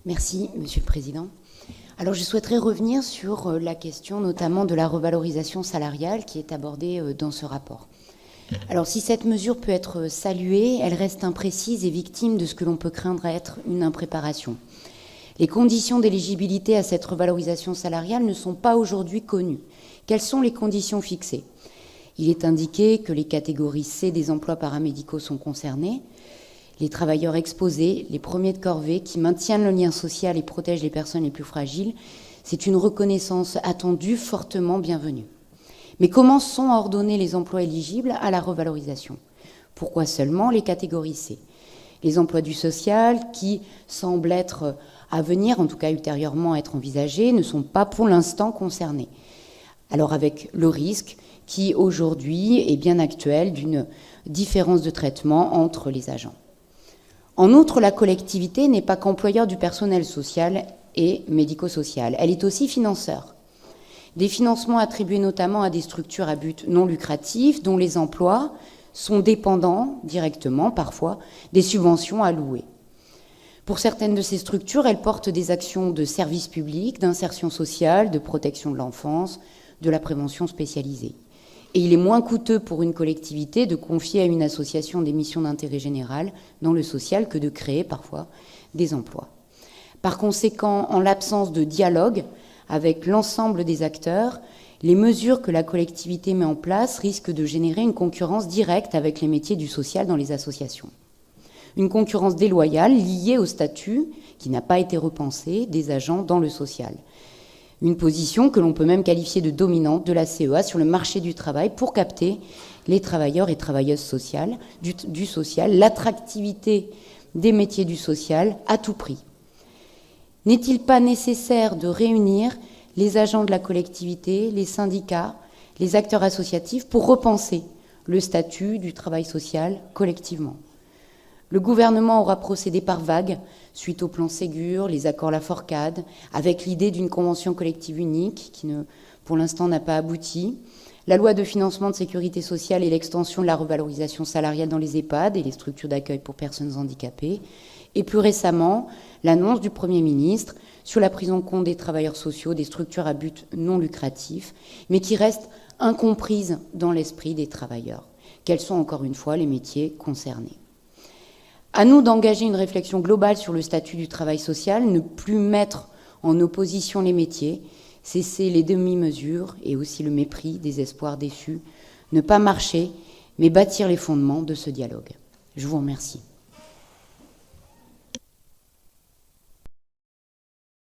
Merci, Monsieur le Président. Alors, je souhaiterais revenir sur la question notamment de la revalorisation salariale qui est abordée dans ce rapport. Alors, si cette mesure peut être saluée, elle reste imprécise et victime de ce que l'on peut craindre être une impréparation. Les conditions d'éligibilité à cette revalorisation salariale ne sont pas aujourd'hui connues. Quelles sont les conditions fixées ? Il est indiqué que les catégories C des emplois paramédicaux sont concernées, les travailleurs exposés, les premiers de corvée, qui maintiennent le lien social et protègent les personnes les plus fragiles. C'est une reconnaissance attendue, fortement bienvenue. Mais comment sont ordonnés les emplois éligibles à la revalorisation ? Pourquoi seulement les catégories C ? Les emplois du social, qui semblent être à venir, en tout cas ultérieurement être envisagés, ne sont pas pour l'instant concernés. Alors avec le risque qui aujourd'hui est bien actuel d'une différence de traitement entre les agents. En outre, la collectivité n'est pas qu'employeur du personnel social et médico-social. Elle est aussi financeur. Des financements attribués notamment à des structures à but non lucratif, dont les emplois sont dépendants directement, parfois, des subventions allouées. Pour certaines de ces structures, elles portent des actions de service public, d'insertion sociale, de protection de l'enfance, de la prévention spécialisée. Et il est moins coûteux pour une collectivité de confier à une association des missions d'intérêt général dans le social que de créer parfois des emplois. Par conséquent, en l'absence de dialogue avec l'ensemble des acteurs, les mesures que la collectivité met en place risquent de générer une concurrence directe avec les métiers du social dans les associations. Une concurrence déloyale liée au statut, qui n'a pas été repensé, des agents dans le social. Une position que l'on peut même qualifier de dominante de la CEA sur le marché du travail pour capter les travailleurs et travailleuses sociales, du social, l'attractivité des métiers du social à tout prix. N'est-il pas nécessaire de réunir les agents de la collectivité, les syndicats, les acteurs associatifs pour repenser le statut du travail social collectivement ? Le gouvernement aura procédé par vagues, suite au plan Ségur, les accords Laforcade, avec l'idée d'une convention collective unique qui, pour l'instant, n'a pas abouti, la loi de financement de sécurité sociale et l'extension de la revalorisation salariale dans les EHPAD et les structures d'accueil pour personnes handicapées, et plus récemment, l'annonce du Premier ministre sur la prise en compte des travailleurs sociaux, des structures à but non lucratif, mais qui restent incomprises dans l'esprit des travailleurs. Quels sont, encore une fois, les métiers concernés ? À nous d'engager une réflexion globale sur le statut du travail social, ne plus mettre en opposition les métiers, cesser les demi-mesures et aussi le mépris des espoirs déçus, ne pas marcher, mais bâtir les fondements de ce dialogue. Je vous remercie.